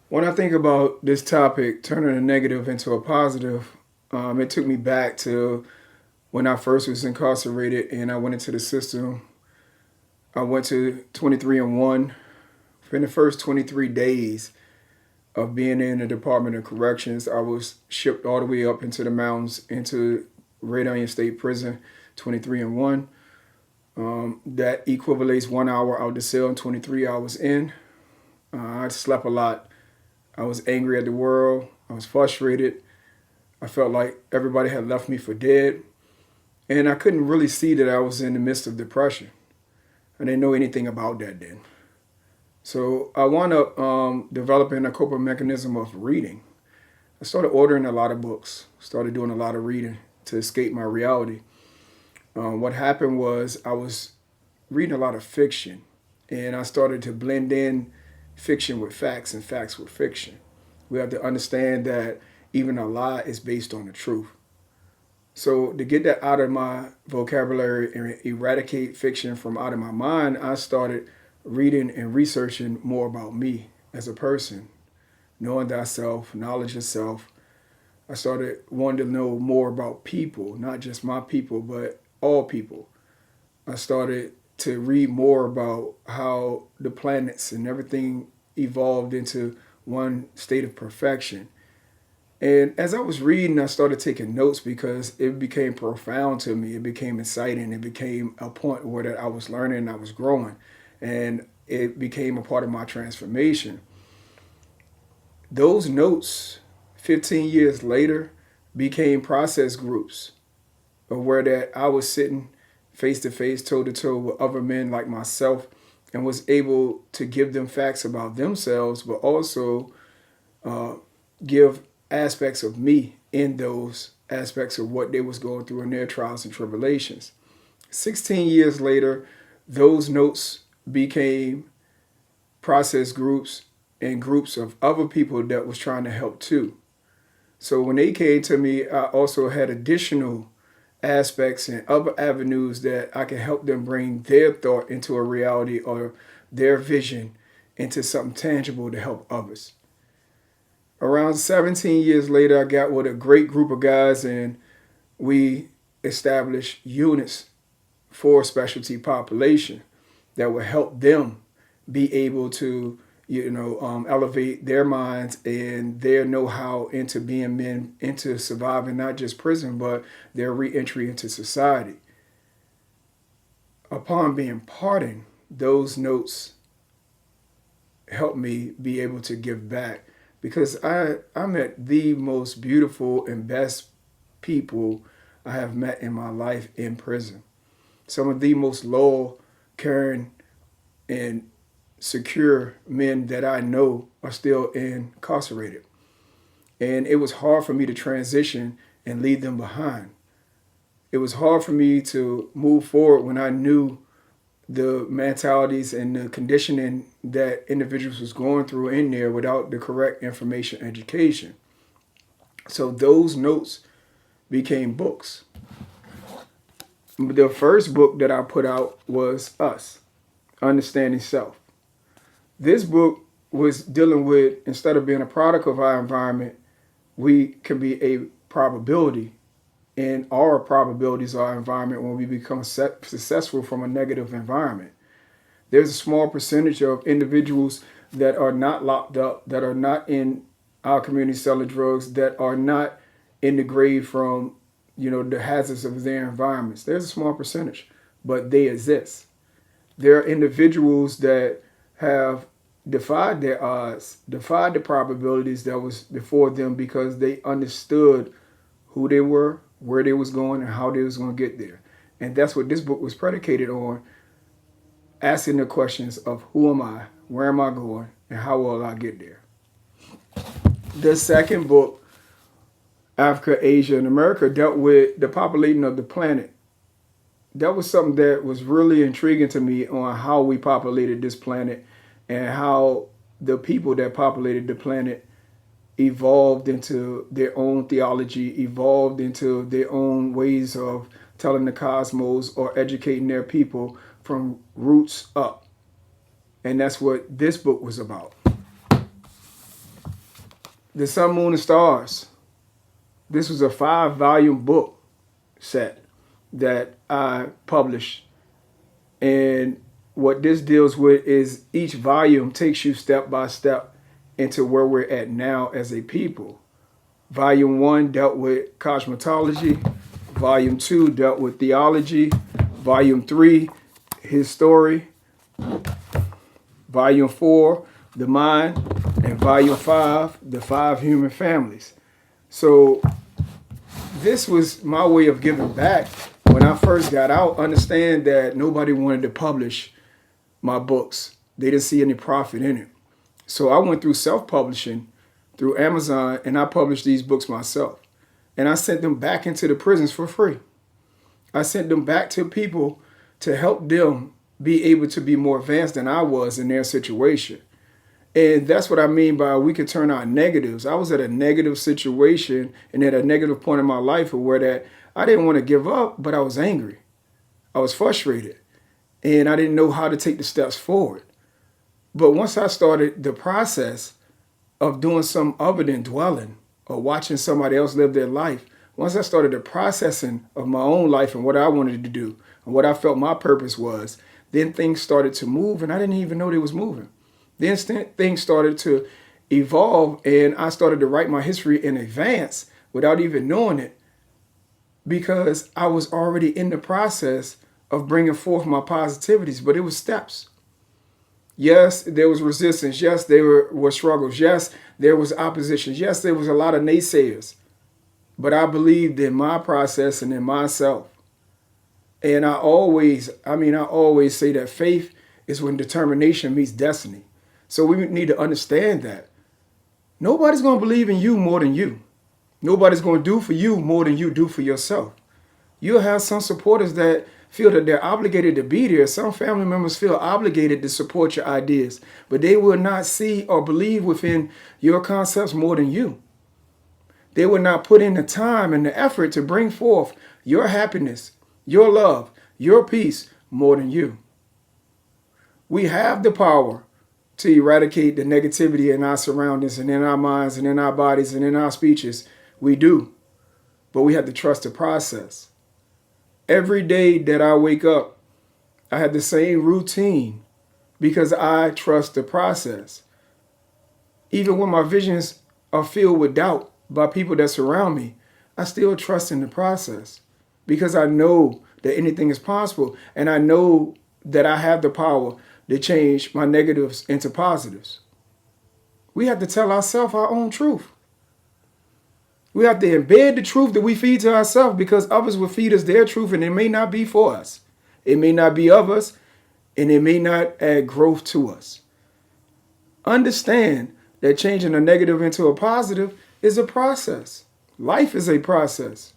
When I think about this topic, turning a negative into a positive, it took me back to when I first was incarcerated and I went into the system. I went to 23 and 1. For the first 23 days of being in the Department of Corrections, I was shipped all the way up into the mountains into Red Onion State Prison, 23 and 1. That equivalates 1 hour out the cell and 23 hours in. I slept a lot. I was angry at the world. I was frustrated. I felt like everybody had left me for dead. And I couldn't really see that I was in the midst of depression. I didn't know anything about that then. So I wound up developing a coping mechanism of reading. I started ordering a lot of books, started doing a lot of reading to escape my reality. What happened was I was reading a lot of fiction, and I started to blend in fiction with facts and facts with fiction. We have to understand that even a lie is based on the truth. So to get that out of my vocabulary and eradicate fiction from out of my mind, I started reading and researching more about me as a person, knowing thyself, knowledge of self. I started wanting to know more about people, not just my people, but all people. I started to read more about how the planets and everything evolved into one state of perfection. And as I was reading, I started taking notes because it became profound to me. It became exciting. It became a point where that I was learning and I was growing. And it became a part of my transformation. Those notes, 15 years later, became process groups of where that I was sitting face to face, toe to toe with other men like myself and was able to give them facts about themselves, but also give aspects of me in those aspects of what they was going through in their trials and tribulations. 16 years later, those notes became process groups and groups of other people that was trying to help too. So when they came to me, I also had additional aspects and other avenues that I could help them bring their thought into a reality or their vision into something tangible to help others. Around 17 years later, I got with a great group of guys and we established units for specialty population that would help them be able to elevate their minds and their know-how into being men, into surviving not just prison, but their re-entry into society. Upon being pardoned, those notes helped me be able to give back because I met the most beautiful and best people I have met in my life in prison. Some of the most loyal, caring, and secure men that I know are still incarcerated. And it was hard for me to transition and leave them behind. It was hard for me to move forward when I knew the mentalities and the conditioning that individuals was going through in there without the correct information education. So those notes became books. The first book that I put out was Us, Understanding Self. This book was dealing with, instead of being a product of our environment, we can be a probability. And our probabilities of our environment when we become successful from a negative environment. There's a small percentage of individuals that are not locked up, that are not in our community selling drugs, that are not in the grave from, the hazards of their environments. There's a small percentage, but they exist. There are individuals that have defied their odds, defied the probabilities that was before them because they understood who they were, where they was going, and how they was going to get there. And that's what this book was predicated on, asking the questions of who am I, where am I going, and how will I get there. The second book, Africa, Asia, and America, dealt with the populating of the planet. That was something that was really intriguing to me on how we populated this planet and how the people that populated the planet evolved into their own theology, evolved into their own ways of telling the cosmos or educating their people from roots up. And that's what this book was about. The Sun, Moon, and Stars. This was a 5-volume book set that I published. And what this deals with is each volume takes you step by step into where we're at now as a people. Volume 1 dealt with cosmetology. Volume 2 dealt with theology. Volume 3, his story. Volume 4, the mind. And Volume 5, the 5 human families. So this was my way of giving back. When I first got out, understand that nobody wanted to publish my books. They didn't see any profit in it. So I went through self-publishing through Amazon, and I published these books myself. And I sent them back into the prisons for free. I sent them back to people to help them be able to be more advanced than I was in their situation. And that's what I mean by we could turn our negatives. I was at a negative situation and at a negative point in my life where that I didn't want to give up, but I was angry. I was frustrated. And I didn't know how to take the steps forward. But once I started the process of doing something other than dwelling or watching somebody else live their life, once I started the processing of my own life and what I wanted to do and what I felt my purpose was, then things started to move and I didn't even know they was moving. Then things started to evolve and I started to write my history in advance without even knowing it because I was already in the process of bringing forth my positivities, but it was steps. Yes, there was resistance. Yes, there were struggles. Yes, there was opposition. Yes, there was a lot of naysayers. But I believed in my process and in myself. And I always say that faith is when determination meets destiny. So we need to understand that. Nobody's going to believe in you more than you. Nobody's going to do for you more than you do for yourself. You'll have some supporters that feel that they're obligated to be there. Some family members feel obligated to support your ideas, but they will not see or believe within your concepts more than you. They will not put in the time and the effort to bring forth your happiness, your love, your peace more than you. We have the power to eradicate the negativity in our surroundings and in our minds and in our bodies and in our speeches. We do, but we have to trust the process. Every day that I wake up, I have the same routine because I trust the process. Even when my visions are filled with doubt by people that surround me, I still trust in the process because I know that anything is possible and I know that I have the power to change my negatives into positives. We have to tell ourselves our own truth. We have to embed the truth that we feed to ourselves because others will feed us their truth and it may not be for us. It may not be of us and it may not add growth to us. Understand that changing a negative into a positive is a process. Life is a process.